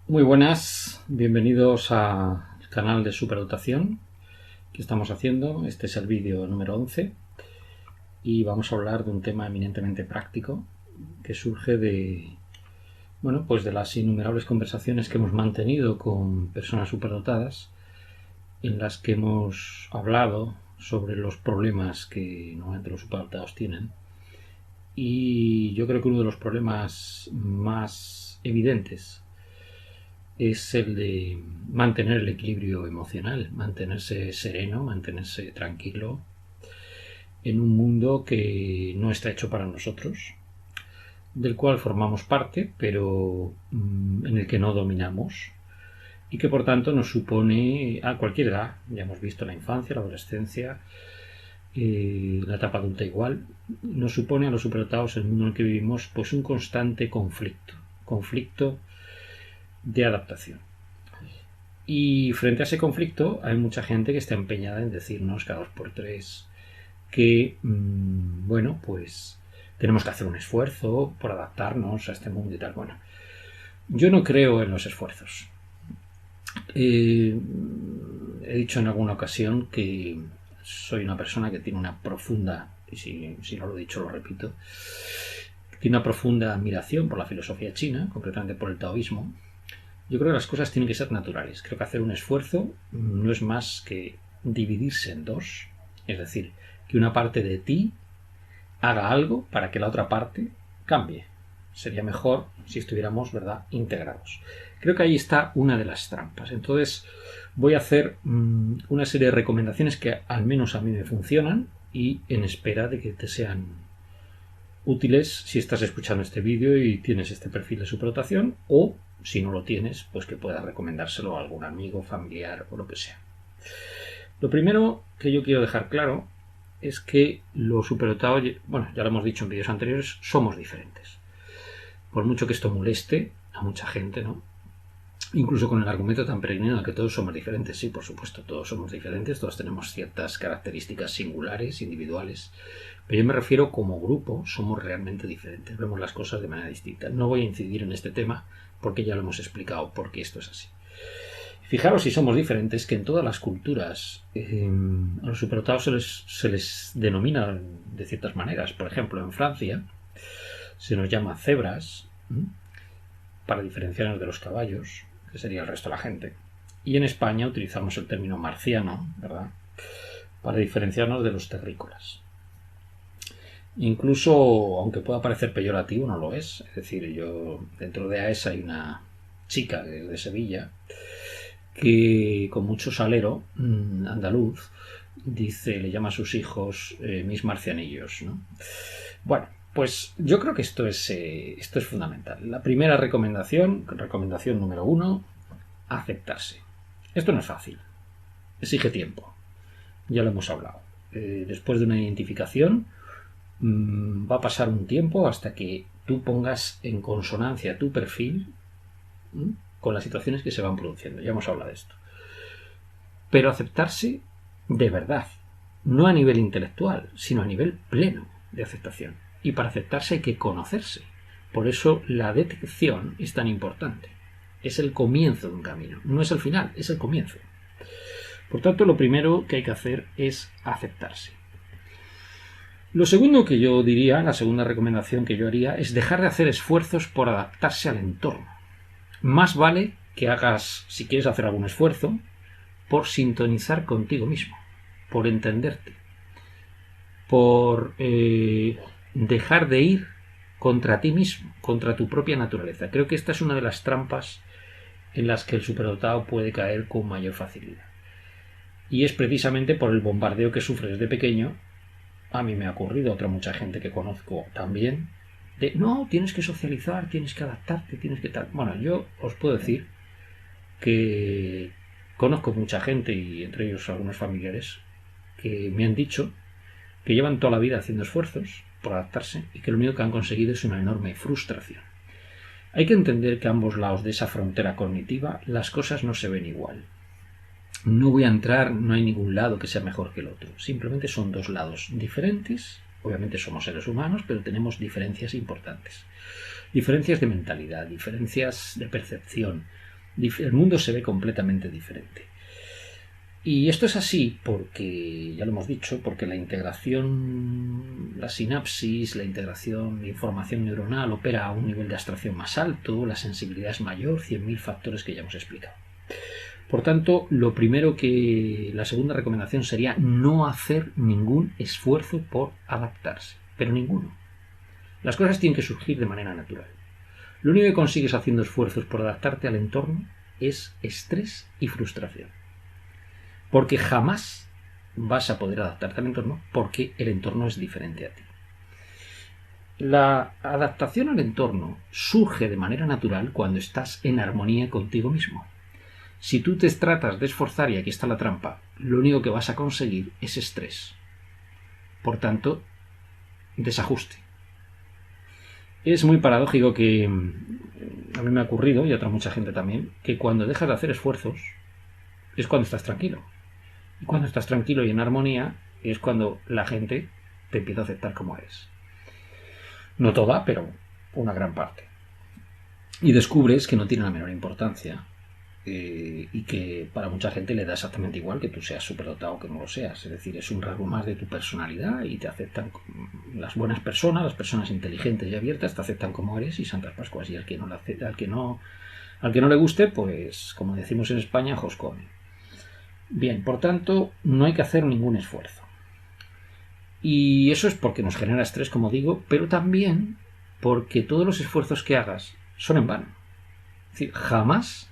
Muy buenas, bienvenidos al canal de superdotación que estamos haciendo. Este es el vídeo número 11 y vamos a hablar de un tema eminentemente práctico que surge pues de las innumerables conversaciones que hemos mantenido con personas superdotadas, en las que hemos hablado sobre los problemas que normalmente los superdotados tienen. Y yo creo que uno de los problemas más evidentes es el de mantener el equilibrio emocional, mantenerse sereno, mantenerse tranquilo en un mundo que no está hecho para nosotros, del cual formamos parte, pero en el que no dominamos y que por tanto nos supone a cualquier edad. Ya hemos visto la infancia, la adolescencia, la etapa adulta igual, nos supone a los superdotados, el mundo en el que vivimos, pues un constante conflicto de adaptación. Y frente a ese conflicto hay mucha gente que está empeñada en decirnos cada 2 por 3 que, pues tenemos que hacer un esfuerzo por adaptarnos a este mundo y tal. Bueno, yo no creo en los esfuerzos. He dicho en alguna ocasión que soy una persona que tiene una profunda, y si no lo he dicho lo repito, tiene una profunda admiración por la filosofía china, concretamente por el taoísmo. Yo creo que las cosas tienen que ser naturales. Creo que hacer un esfuerzo no es más que dividirse en dos. Es decir, que una parte de ti haga algo para que la otra parte cambie. Sería mejor si estuviéramos, ¿verdad?, integrados. Creo que ahí está una de las trampas. Entonces voy a hacer una serie de recomendaciones que al menos a mí me funcionan y en espera de que te sean útiles si estás escuchando este vídeo y tienes este perfil de superdotación, o si no lo tienes, pues que puedas recomendárselo a algún amigo, familiar o lo que sea. Lo primero que yo quiero dejar claro es que los superdotados, bueno, ya lo hemos dicho en vídeos anteriores, somos diferentes. Por mucho que esto moleste a mucha gente, ¿no? Incluso con el argumento tan peregrino de que todos somos diferentes. Sí, por supuesto, todos somos diferentes, todos tenemos ciertas características singulares, individuales, pero yo me refiero como grupo, somos realmente diferentes, vemos las cosas de manera distinta. No voy a incidir en este tema porque ya lo hemos explicado por qué esto es así. Fijaros si somos diferentes, que en todas las culturas a los superdotados se les denomina de ciertas maneras. Por ejemplo, en Francia se nos llama cebras, para diferenciarnos de los caballos, que sería el resto de la gente. Y en España utilizamos el término marciano, ¿verdad?, para diferenciarnos de los terrícolas. Incluso, aunque pueda parecer peyorativo, no lo es. Es decir, dentro de AES hay una chica de Sevilla que, con mucho salero andaluz, le llama a sus hijos mis marcianillos, ¿no? Bueno, pues yo creo que esto es fundamental. La primera recomendación número 1, aceptarse. Esto no es fácil, exige tiempo, ya lo hemos hablado. Después de una identificación va a pasar un tiempo hasta que tú pongas en consonancia tu perfil con las situaciones que se van produciendo. Ya hemos hablado de esto. Pero aceptarse de verdad, no a nivel intelectual, sino a nivel pleno de aceptación. Y para aceptarse hay que conocerse. Por eso la detección es tan importante. Es el comienzo de un camino. No es el final, es el comienzo. Por tanto, lo primero que hay que hacer es aceptarse. Lo segundo que yo diría, la segunda recomendación que yo haría, es dejar de hacer esfuerzos por adaptarse al entorno. Más vale que hagas, si quieres hacer algún esfuerzo, por sintonizar contigo mismo, por entenderte, por dejar de ir contra ti mismo, contra tu propia naturaleza. Creo que esta es una de las trampas en las que el superdotado puede caer con mayor facilidad. Y es precisamente por el bombardeo que sufre desde pequeño. A mí me ha ocurrido, otra mucha gente que conozco también, de no, tienes que socializar, tienes que adaptarte, tienes que tal. Bueno, yo os puedo decir que conozco mucha gente, y entre ellos algunos familiares, que me han dicho que llevan toda la vida haciendo esfuerzos por adaptarse y que lo único que han conseguido es una enorme frustración. Hay que entender que a ambos lados de esa frontera cognitiva las cosas no se ven igual. No voy a entrar, no hay ningún lado que sea mejor que el otro. Simplemente son dos lados diferentes. Obviamente somos seres humanos, pero tenemos diferencias importantes. Diferencias de mentalidad, diferencias de percepción, El mundo se ve completamente diferente. Y esto es así porque, ya lo hemos dicho, porque la integración, la sinapsis, la integración de información neuronal opera a un nivel de abstracción más alto, la sensibilidad es mayor, 100.000 factores que ya hemos explicado. Por tanto, la segunda recomendación sería no hacer ningún esfuerzo por adaptarse, pero ninguno. Las cosas tienen que surgir de manera natural. Lo único que consigues haciendo esfuerzos por adaptarte al entorno es estrés y frustración. Porque jamás vas a poder adaptarte al entorno porque el entorno es diferente a ti. La adaptación al entorno surge de manera natural cuando estás en armonía contigo mismo. Si tú te tratas de esforzar, y aquí está la trampa, lo único que vas a conseguir es estrés. Por tanto, desajuste. Es muy paradójico que a mí me ha ocurrido, y a otra mucha gente también, que cuando dejas de hacer esfuerzos es cuando estás tranquilo. Y cuando estás tranquilo y en armonía es cuando la gente te empieza a aceptar como eres. No toda, pero una gran parte. Y descubres que no tiene la menor importancia y que para mucha gente le da exactamente igual que tú seas superdotado o que no lo seas. Es decir, es un rasgo más de tu personalidad y te aceptan las buenas personas, las personas inteligentes y abiertas, te aceptan como eres y Santas Pascuas. Y al que no le guste, pues como decimos en España, joscone. Bien, por tanto, no hay que hacer ningún esfuerzo. Y eso es porque nos genera estrés, como digo, pero también porque todos los esfuerzos que hagas son en vano. Es decir, jamás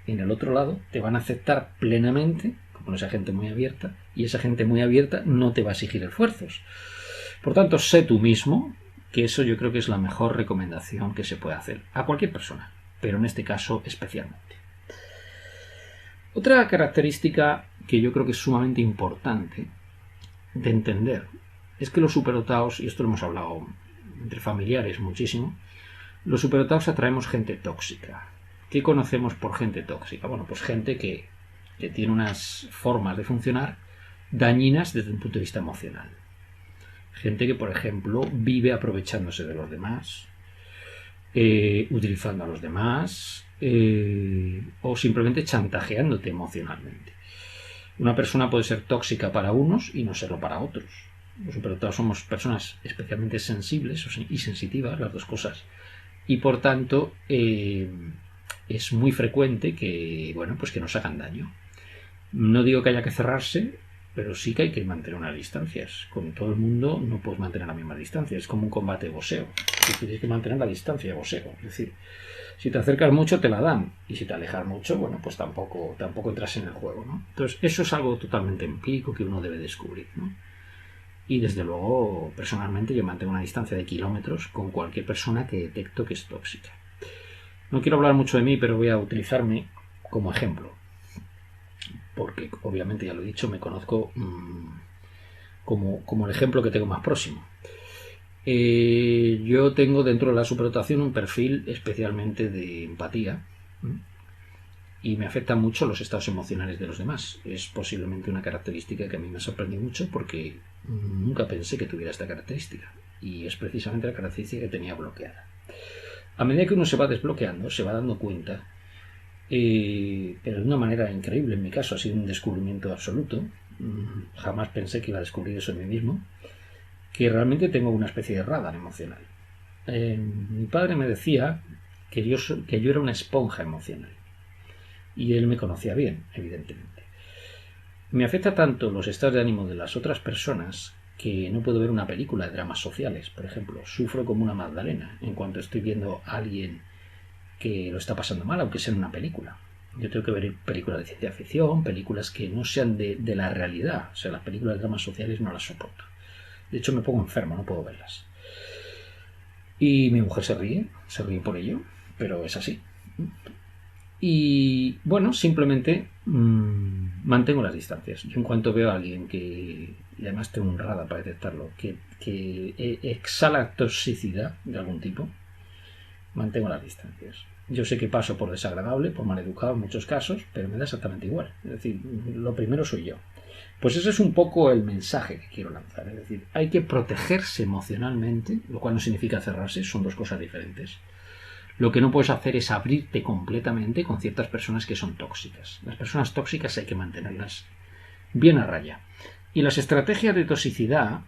en el otro lado te van a aceptar plenamente, como esa gente muy abierta, y esa gente muy abierta no te va a exigir esfuerzos. Por tanto, sé tú mismo, que eso yo creo que es la mejor recomendación que se puede hacer a cualquier persona, pero en este caso especialmente. Otra característica que yo creo que es sumamente importante de entender es que los superdotados, y esto lo hemos hablado entre familiares muchísimo, los superdotados atraemos gente tóxica. ¿Qué conocemos por gente tóxica? Bueno, pues gente que tiene unas formas de funcionar dañinas desde un punto de vista emocional. Gente que, por ejemplo, vive aprovechándose de los demás, utilizando a los demás, o simplemente chantajeándote emocionalmente. Una persona puede ser tóxica para unos y no serlo para otros. Los superdotados somos personas especialmente sensibles y sensitivas, las dos cosas. Y por tanto, es muy frecuente que nos hagan daño. No digo que haya que cerrarse, pero sí que hay que mantener unas distancias. Con todo el mundo no puedes mantener la misma distancia. Es como un combate de boxeo. Tienes que mantener la distancia de boxeo. Es decir, si te acercas mucho te la dan. Y si te alejas mucho, pues tampoco entras en el juego, ¿no? Entonces, eso es algo totalmente empírico que uno debe descubrir, ¿no? Y desde luego, personalmente, yo mantengo una distancia de kilómetros con cualquier persona que detecto que es tóxica. No quiero hablar mucho de mí, pero voy a utilizarme como ejemplo. Porque, obviamente, ya lo he dicho, me conozco como el ejemplo que tengo más próximo. Yo tengo dentro de la superdotación un perfil especialmente de empatía y me afectan mucho los estados emocionales de los demás. Es posiblemente una característica que a mí me sorprendió mucho porque nunca pensé que tuviera esta característica y es precisamente la característica que tenía bloqueada. A medida que uno se va desbloqueando, se va dando cuenta, pero de una manera increíble. En mi caso ha sido un descubrimiento absoluto. Jamás pensé que iba a descubrir eso en mí mismo, que realmente tengo una especie de radar emocional. Mi padre me decía que yo era una esponja emocional y él me conocía bien, evidentemente. Me afecta tanto los estados de ánimo de las otras personas que no puedo ver una película de dramas sociales, por ejemplo. Sufro como una magdalena en cuanto estoy viendo a alguien que lo está pasando mal, aunque sea en una película. Yo tengo que ver películas de ciencia ficción, películas que no sean de la realidad. O sea, las películas de dramas sociales no las soporto. De hecho, me pongo enfermo, no puedo verlas. Y mi mujer se ríe por ello, pero es así. Y bueno, simplemente mantengo las distancias. Yo en cuanto veo a alguien que, y además tengo un radar para detectarlo, que exhala toxicidad de algún tipo, mantengo las distancias. Yo sé que paso por desagradable, por maleducado en muchos casos, pero me da exactamente igual. Es decir, lo primero soy yo. Pues ese es un poco el mensaje que quiero lanzar. Es decir, hay que protegerse emocionalmente, lo cual no significa cerrarse, son dos cosas diferentes. Lo que no puedes hacer es abrirte completamente con ciertas personas que son tóxicas. Las personas tóxicas hay que mantenerlas bien a raya. Y las estrategias de toxicidad,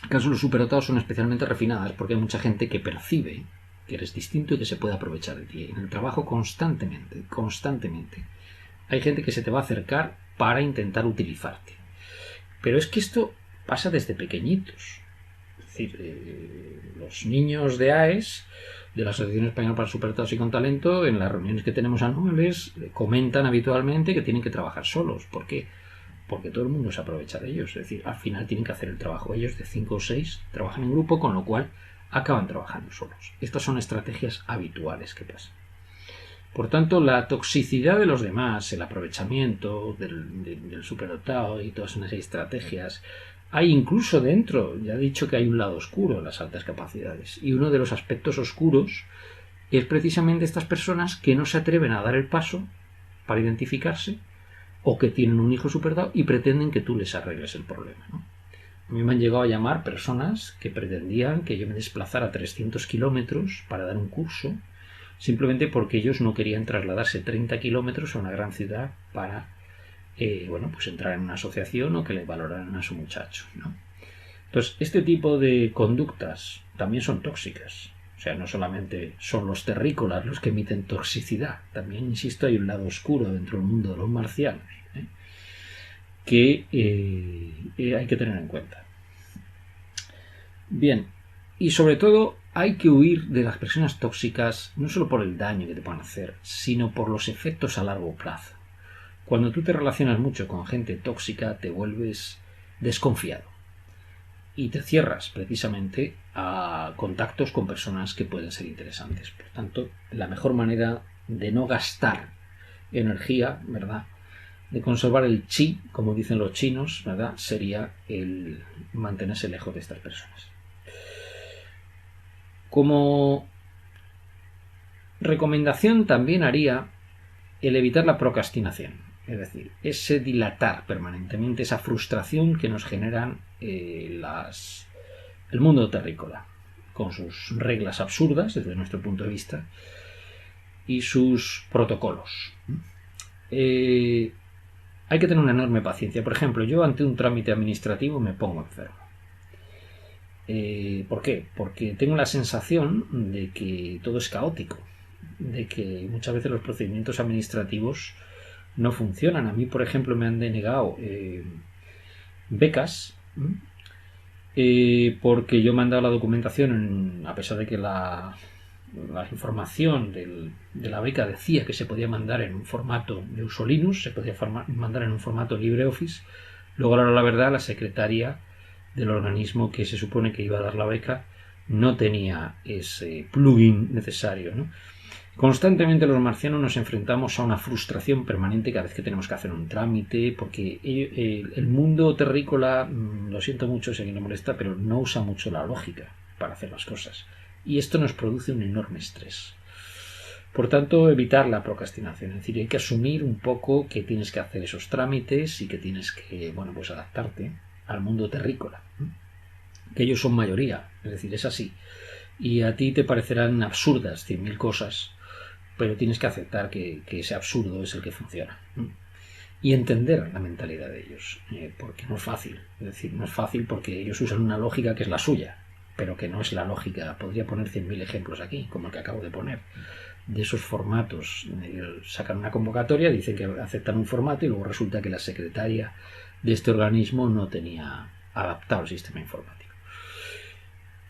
en caso de los superdotados, son especialmente refinadas porque hay mucha gente que percibe que eres distinto y que se puede aprovechar de ti. En el trabajo constantemente. Hay gente que se te va a acercar para intentar utilizarte. Pero es que esto pasa desde pequeñitos. Es decir, los niños de AES, de la Asociación Española para Superdotados y con Talento, en las reuniones que tenemos anuales, comentan habitualmente que tienen que trabajar solos. ¿Por qué? Porque todo el mundo se aprovecha de ellos. Es decir, al final tienen que hacer el trabajo ellos de 5 o 6, trabajan en grupo, con lo cual acaban trabajando solos. Estas son estrategias habituales que pasan. Por tanto, la toxicidad de los demás, el aprovechamiento del superdotado y todas esas estrategias, hay incluso dentro, ya he dicho que hay un lado oscuro en las altas capacidades, y uno de los aspectos oscuros es precisamente estas personas que no se atreven a dar el paso para identificarse, o que tienen un hijo superdotado y pretenden que tú les arregles el problema, ¿no? A mí me han llegado a llamar personas que pretendían que yo me desplazara 300 kilómetros para dar un curso, simplemente porque ellos no querían trasladarse 30 kilómetros a una gran ciudad para pues entrar en una asociación o que le valoraran a su muchacho, ¿no? Entonces, este tipo de conductas también son tóxicas. O sea, no solamente son los terrícolas los que emiten toxicidad, también, insisto, hay un lado oscuro dentro del mundo de los marcianos, que hay que tener en cuenta. Bien, y sobre todo hay que huir de las personas tóxicas no solo por el daño que te pueden hacer, sino por los efectos a largo plazo. Cuando tú te relacionas mucho con gente tóxica, te vuelves desconfiado y te cierras precisamente a contactos con personas que pueden ser interesantes. Por tanto, la mejor manera de no gastar energía, ¿verdad?, de conservar el chi, como dicen los chinos, ¿verdad?, sería el mantenerse lejos de estas personas. Como recomendación también haría el evitar la procrastinación, es decir, ese dilatar permanentemente, esa frustración que nos generan el mundo terrícola, con sus reglas absurdas desde nuestro punto de vista y sus protocolos. Hay que tener una enorme paciencia. Por ejemplo, yo ante un trámite administrativo me pongo enfermo. ¿Por qué? Porque tengo la sensación de que todo es caótico, de que muchas veces los procedimientos administrativos no funcionan. A mí, por ejemplo, me han denegado becas porque yo he mandado la documentación, a pesar de que la información de la beca decía que se podía mandar en un formato de uso Linux, se podía mandar en un formato LibreOffice. Luego, la verdad, la secretaria del organismo que se supone que iba a dar la beca no tenía ese plugin necesario, ¿no? Constantemente los marcianos nos enfrentamos a una frustración permanente cada vez que tenemos que hacer un trámite, porque el mundo terrícola, lo siento mucho si alguien me molesta, pero no usa mucho la lógica para hacer las cosas. Y esto nos produce un enorme estrés. Por tanto, evitar la procrastinación. Es decir, hay que asumir un poco que tienes que hacer esos trámites y que tienes que, pues adaptarte al mundo terrícola. Que ellos son mayoría, es decir, es así. Y a ti te parecerán absurdas 100.000 cosas, pero tienes que aceptar que ese absurdo es el que funciona. Y entender la mentalidad de ellos, porque no es fácil. Es decir, no es fácil porque ellos usan una lógica que es la suya, pero que no es la lógica. Podría poner 100.000 ejemplos aquí, como el que acabo de poner, de esos formatos. Sacan una convocatoria, dicen que aceptan un formato y luego resulta que la secretaria de este organismo no tenía adaptado el sistema informático.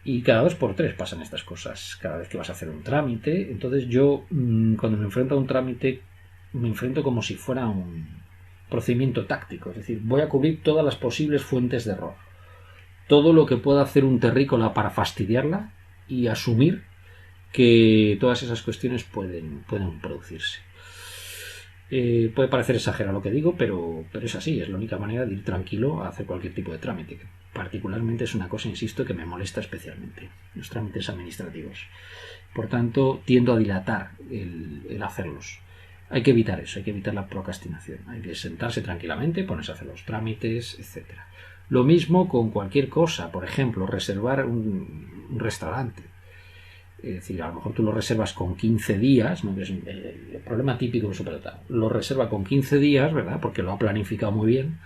Y cada 2 por 3 pasan estas cosas. Cada vez que vas a hacer un trámite, entonces yo cuando me enfrento a un trámite me enfrento como si fuera un procedimiento táctico. Es decir, voy a cubrir todas las posibles fuentes de error. Todo lo que pueda hacer un terrícola para fastidiarla y asumir que todas esas cuestiones pueden producirse. Puede parecer exagerado lo que digo, pero es así, es la única manera de ir tranquilo a hacer cualquier tipo de trámite. Particularmente es una cosa, insisto, que me molesta especialmente, los trámites administrativos. Por tanto, tiendo a dilatar el hacerlos. Hay que evitar eso, hay que evitar la procrastinación. Hay que sentarse tranquilamente, ponerse a hacer los trámites, etc. Lo mismo con cualquier cosa, por ejemplo, reservar un restaurante. es decir, a lo mejor tú lo reservas con 15 días, ¿no? Que es el problema típico de un superdotado. Lo reserva con 15 días, ¿verdad? Porque lo ha planificado muy bien,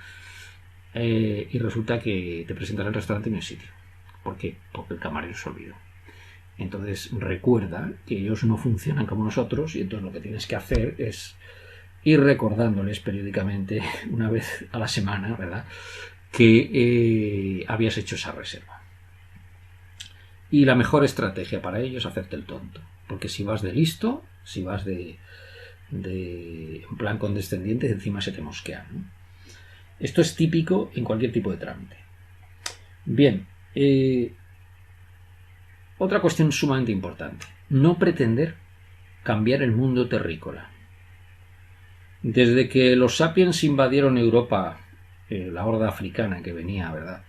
y resulta que te presentas al restaurante y no hay sitio. ¿Por qué? Porque el camarero se olvidó. Entonces recuerda que ellos no funcionan como nosotros, y entonces lo que tienes que hacer es ir recordándoles periódicamente, una vez a la semana, ¿verdad?, que habías hecho esa reserva. Y la mejor estrategia para ello es hacerte el tonto, porque si vas de listo, si vas de en plan condescendiente, encima se te mosquean, ¿no? Esto es típico en cualquier tipo de trámite. Bien, otra cuestión sumamente importante: no pretender cambiar el mundo terrícola. Desde que los sapiens invadieron Europa, la horda africana que venía, ¿verdad?,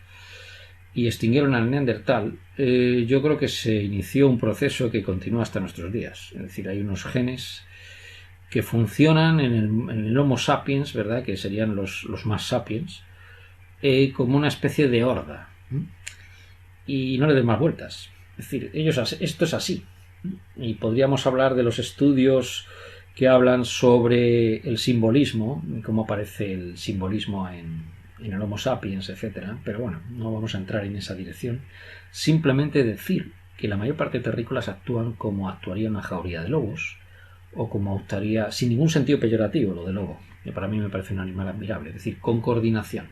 y extinguieron al Neandertal, yo creo que se inició un proceso que continúa hasta nuestros días. Es decir, hay unos genes que funcionan en el Homo sapiens, ¿verdad?, que serían los más sapiens, como una especie de horda. Y no le den más vueltas. Es decir, esto es así. Y podríamos hablar de los estudios que hablan sobre el simbolismo, cómo aparece el simbolismo en el Homo sapiens, etc. Pero bueno, no vamos a entrar en esa dirección. Simplemente decir que la mayor parte de terrícolas actúan como actuaría una jauría de lobos, o como actuaría, sin ningún sentido peyorativo lo de lobo, que para mí me parece un animal admirable, es decir, con coordinación.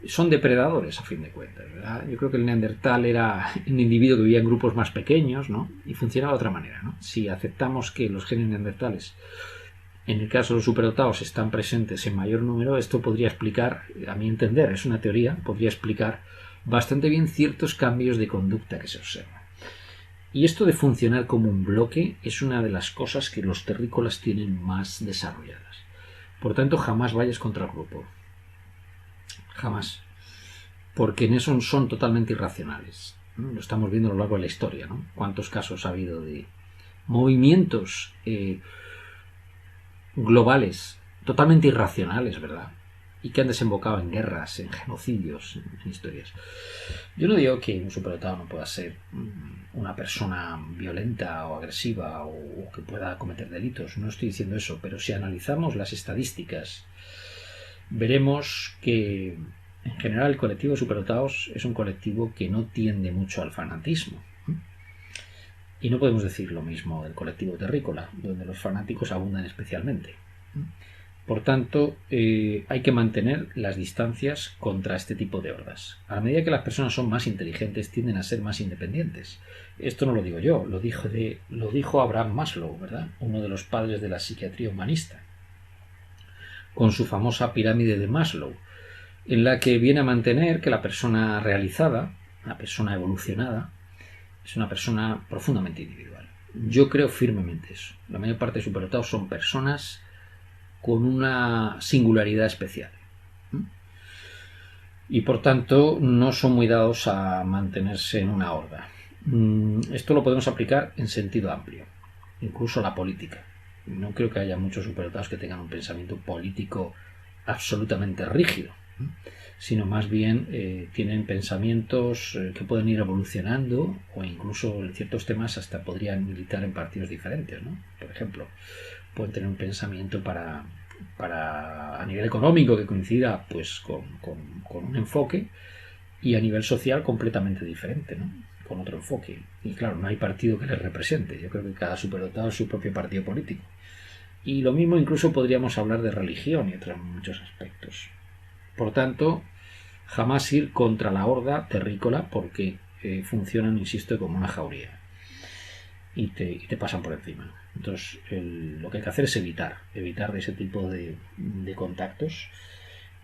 Son depredadores, a fin de cuentas, ¿verdad? Yo creo que el Neandertal era un individuo que vivía en grupos más pequeños, ¿no?, y funcionaba de otra manera, ¿no? Si aceptamos que los genes neandertales, en el caso de los superdotados, están presentes en mayor número, esto podría explicar, a mi entender, es una teoría, podría explicar bastante bien ciertos cambios de conducta que se observan. Y esto de funcionar como un bloque es una de las cosas que los terrícolas tienen más desarrolladas. Por tanto, jamás vayas contra el grupo. Jamás. Porque en eso son totalmente irracionales. Lo estamos viendo a lo largo de la historia, ¿no? ¿Cuántos casos ha habido de movimientos globales totalmente irracionales, ¿verdad?, y que han desembocado en guerras, en genocidios, en historias? Yo no digo que un superdotado no pueda ser una persona violenta o agresiva o que pueda cometer delitos, no estoy diciendo eso, pero si analizamos las estadísticas, veremos que en general el colectivo de superdotados es un colectivo que no tiende mucho al fanatismo. Y no podemos decir lo mismo del colectivo terrícola, donde los fanáticos abundan especialmente. Por tanto, hay que mantener las distancias contra este tipo de hordas. A la medida que las personas son más inteligentes, tienden a ser más independientes. Esto no lo digo yo, lo dijo Abraham Maslow, ¿verdad?, uno de los padres de la psiquiatría humanista, con su famosa pirámide de Maslow, en la que viene a mantener que la persona realizada, la persona evolucionada, es una persona profundamente individual. Yo creo firmemente eso. La mayor parte de superdotados son personas con una singularidad especial. Y por tanto no son muy dados a mantenerse en una horda. Esto lo podemos aplicar en sentido amplio, incluso a la política. No creo que haya muchos superdotados que tengan un pensamiento político absolutamente rígido, sino más bien tienen pensamientos que pueden ir evolucionando, o incluso en ciertos temas hasta podrían militar en partidos diferentes, ¿no? Por ejemplo, pueden tener un pensamiento para a nivel económico que coincida pues con un enfoque, y a nivel social completamente diferente, ¿no?, con otro enfoque. Y claro, no hay partido que les represente. Yo creo que cada superdotado es su propio partido político. Y lo mismo incluso podríamos hablar de religión y otros muchos aspectos. Por tanto, jamás ir contra la horda terrícola, porque funcionan, insisto, como una jauría y te pasan por encima. Entonces, lo que hay que hacer es evitar de ese tipo de contactos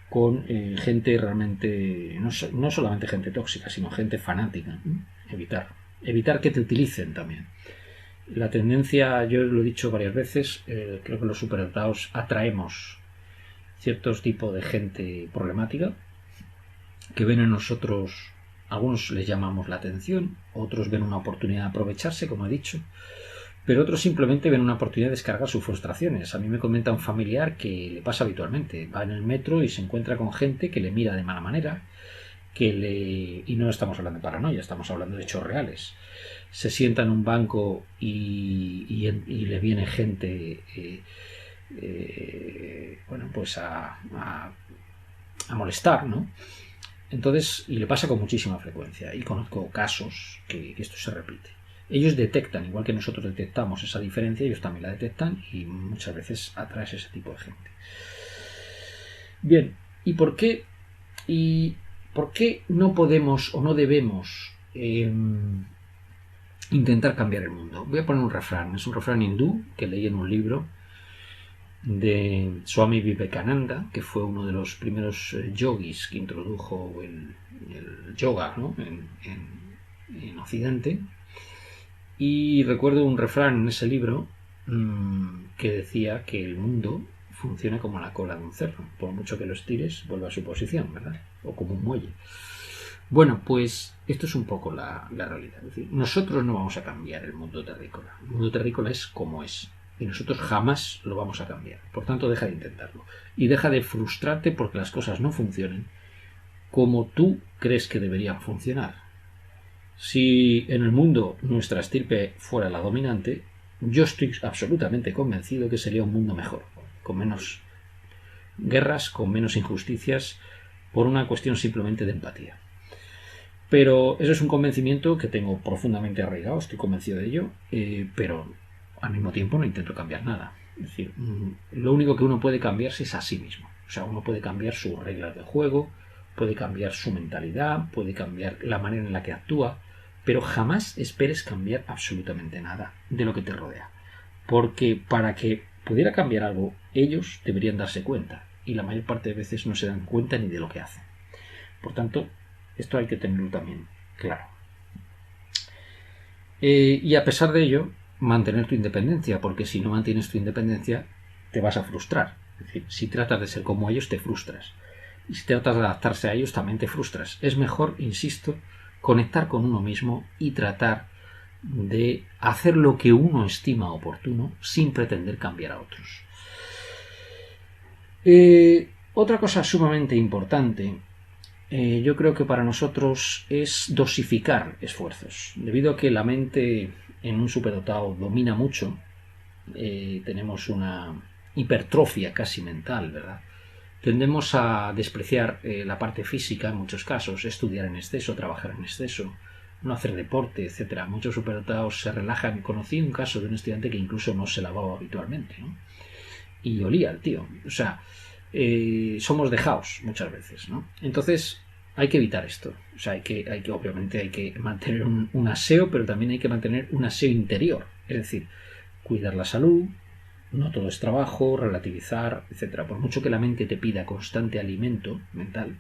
con gente realmente, no solamente gente tóxica, sino gente fanática. Evitar que te utilicen también. La tendencia, yo lo he dicho varias veces, creo que los superdotados atraemos ciertos tipos de gente problemática que ven en nosotros, algunos les llamamos la atención, otros ven una oportunidad de aprovecharse, como he dicho, pero otros simplemente ven una oportunidad de descargar sus frustraciones. A mí me comenta un familiar que le pasa habitualmente, va en el metro y se encuentra con gente que le mira de mala manera, y no estamos hablando de paranoia, estamos hablando de hechos reales. Se sienta en un banco y le viene gente bueno, pues a molestar, ¿no? Entonces, y le pasa con muchísima frecuencia, y conozco casos que esto se repite. Ellos detectan, igual que nosotros detectamos esa diferencia, ellos también la detectan y muchas veces atraes ese tipo de gente. Bien, ¿y por qué no podemos o no debemos intentar cambiar el mundo? Voy a poner un refrán, es un refrán hindú que leí en un libro de Swami Vivekananda, que fue uno de los primeros yogis que introdujo el yoga, ¿no? en Occidente. Y recuerdo un refrán en ese libro que decía que el mundo funciona como la cola de un cerdo. Por mucho que lo estires, vuelve a su posición, ¿verdad? O como un muelle. Bueno, pues esto es un poco la realidad. Es decir, nosotros no vamos a cambiar el mundo terrícola. El mundo terrícola es como es. Y nosotros jamás lo vamos a cambiar. Por tanto, deja de intentarlo. Y deja de frustrarte porque las cosas no funcionen como tú crees que deberían funcionar. Si en el mundo nuestra estirpe fuera la dominante, yo estoy absolutamente convencido que sería un mundo mejor, con menos guerras, con menos injusticias, por una cuestión simplemente de empatía. Pero eso es un convencimiento que tengo profundamente arraigado, estoy convencido de ello, pero al mismo tiempo no intento cambiar nada. Es decir, lo único que uno puede cambiarse es a sí mismo. O sea, uno puede cambiar sus reglas de juego, puede cambiar su mentalidad, puede cambiar la manera en la que actúa, pero jamás esperes cambiar absolutamente nada de lo que te rodea. Porque para que pudiera cambiar algo, ellos deberían darse cuenta, y la mayor parte de veces no se dan cuenta ni de lo que hacen. Por tanto, esto hay que tenerlo también claro. Y a pesar de ello, mantener tu independencia, porque si no mantienes tu independencia, te vas a frustrar. Es decir, si tratas de ser como ellos, te frustras. Y si tratas de adaptarse a ellos, también te frustras. Es mejor, insisto, conectar con uno mismo y tratar de hacer lo que uno estima oportuno sin pretender cambiar a otros. Otra cosa sumamente importante, yo creo que para nosotros es dosificar esfuerzos. Debido a que la mente en un superdotado domina mucho, tenemos una hipertrofia casi mental, ¿verdad? Tendemos a despreciar la parte física en muchos casos, estudiar en exceso, trabajar en exceso, no hacer deporte, etc. Muchos superdotados se relajan. Conocí un caso de un estudiante que incluso no se lavaba habitualmente, ¿no? Y olía el tío. O sea, somos dejados muchas veces, ¿no? Entonces hay que evitar esto. O sea, obviamente hay que mantener un aseo, pero también hay que mantener un aseo interior. Es decir, cuidar la salud, no todo es trabajo, relativizar, etc. Por mucho que la mente te pida constante alimento mental,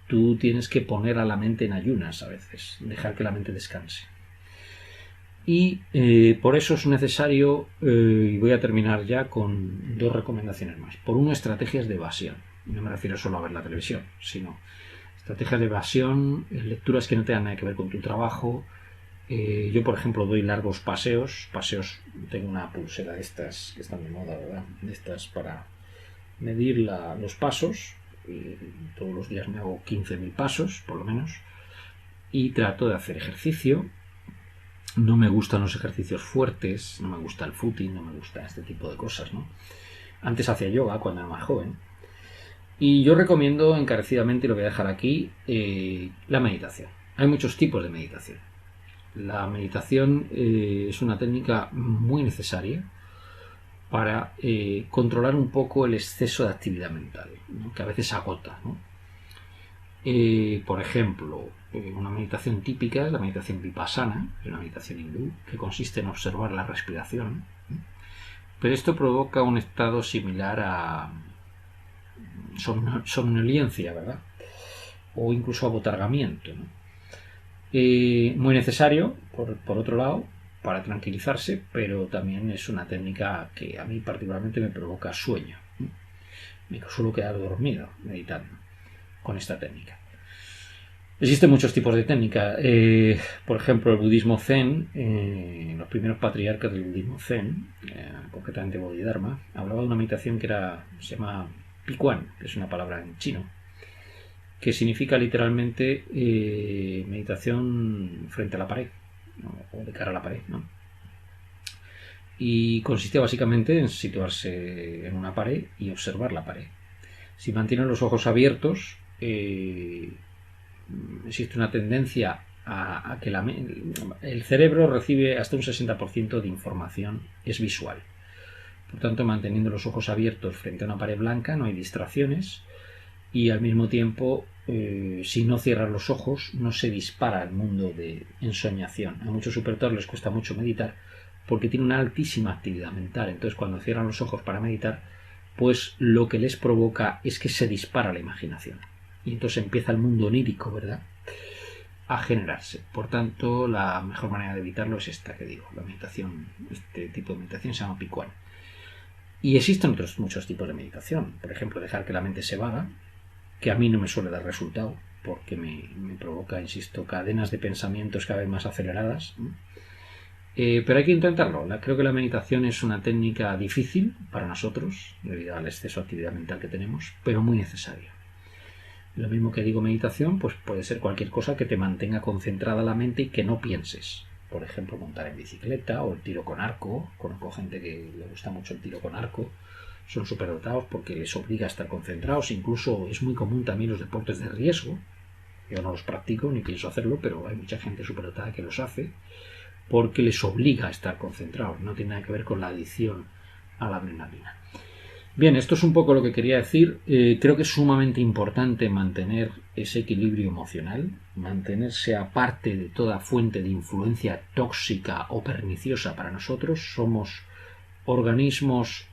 tú tienes que poner a la mente en ayunas a veces, dejar que la mente descanse. Y por eso es necesario, y voy a terminar ya con dos recomendaciones más. Por uno, estrategias de evasión. No me refiero solo a ver la televisión, sino estrategias de evasión, lecturas que no tengan nada que ver con tu trabajo. Yo, por ejemplo, doy largos paseos. Tengo una pulsera de estas que están de moda, ¿verdad? De estas para medir los pasos. Todos los días me hago 15.000 pasos, por lo menos. Y trato de hacer ejercicio. No me gustan los ejercicios fuertes, no me gusta el footing, no me gusta este tipo de cosas, ¿no? Antes hacía yoga cuando era más joven. Y yo recomiendo encarecidamente, lo voy a dejar aquí, la meditación. Hay muchos tipos de meditación. La meditación es una técnica muy necesaria para controlar un poco el exceso de actividad mental, ¿no? Que a veces agota, ¿no? Por ejemplo, una meditación típica es la meditación vipassana, es una meditación hindú, que consiste en observar la respiración, pero esto provoca un estado similar a somnolencia, ¿verdad? O incluso abotargamiento, ¿no? Muy necesario, por otro lado, para tranquilizarse, pero también es una técnica que a mí particularmente me provoca sueño. Me suelo quedar dormido meditando con esta técnica. Existen muchos tipos de técnica. Por ejemplo, el budismo zen, los primeros patriarcas del budismo zen, concretamente Bodhidharma, hablaba de una meditación que se llama Piquan, que es una palabra en chino, que significa literalmente meditación frente a la pared, ¿no? O de cara a la pared, ¿no? Y consiste básicamente en situarse en una pared y observar la pared. Si mantienen los ojos abiertos, existe una tendencia a que el cerebro recibe hasta un 60% de información es visual. Por tanto, manteniendo los ojos abiertos frente a una pared blanca no hay distracciones y al mismo tiempo, si no cierran los ojos, no se dispara el mundo de ensoñación. A muchos superdotados les cuesta mucho meditar porque tienen una altísima actividad mental. Entonces, cuando cierran los ojos para meditar, pues lo que les provoca es que se dispara la imaginación. Y entonces empieza el mundo onírico, ¿verdad?, a generarse. Por tanto, la mejor manera de evitarlo es esta que digo, la meditación. Este tipo de meditación se llama Piquan. Y existen otros muchos tipos de meditación. Por ejemplo, dejar que la mente se vaga, que a mí no me suele dar resultado, porque me provoca, insisto, cadenas de pensamientos cada vez más aceleradas. Pero hay que intentarlo. Creo que la meditación es una técnica difícil para nosotros, debido al exceso de actividad mental que tenemos, pero muy necesaria. Lo mismo que digo meditación, pues puede ser cualquier cosa que te mantenga concentrada la mente y que no pienses. Por ejemplo, montar en bicicleta o el tiro con arco. Conozco gente que le gusta mucho el tiro con arco. Son superdotados porque les obliga a estar concentrados. Incluso es muy común también los deportes de riesgo. Yo no los practico ni pienso hacerlo, pero hay mucha gente superdotada que los hace porque les obliga a estar concentrados. No tiene nada que ver con la adicción a la adrenalina. Bien, esto es un poco lo que quería decir. Creo que es sumamente importante mantener ese equilibrio emocional, mantenerse aparte de toda fuente de influencia tóxica o perniciosa para nosotros. Somos organismos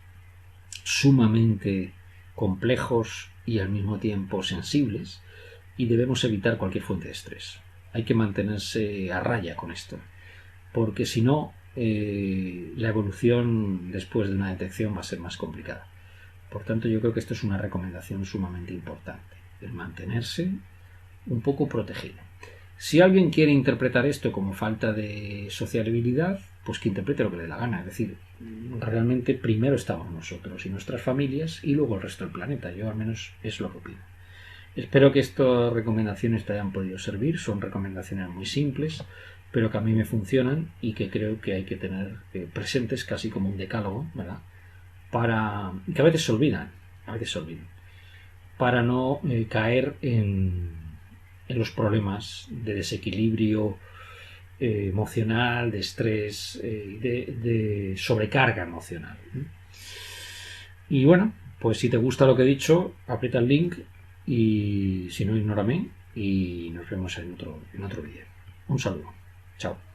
sumamente complejos y al mismo tiempo sensibles y debemos evitar cualquier fuente de estrés. Hay que mantenerse a raya con esto, porque si no, la evolución después de una detección va a ser más complicada. Por tanto, yo creo que esto es una recomendación sumamente importante, el mantenerse un poco protegido. Si alguien quiere interpretar esto como falta de sociabilidad, pues que interprete lo que le dé la gana. Es decir, realmente primero estamos nosotros y nuestras familias y luego el resto del planeta. Yo al menos es lo que opino. Espero que estas recomendaciones te hayan podido servir. Son recomendaciones muy simples, pero que a mí me funcionan y que creo que hay que tener presentes casi como un decálogo, ¿verdad?, para que a veces se olvidan, para no caer en los problemas de desequilibrio emocional, de estrés, de sobrecarga emocional. Y bueno, pues si te gusta lo que he dicho, aprieta el link y si no, ignórame y nos vemos en otro vídeo. Un saludo. Chao.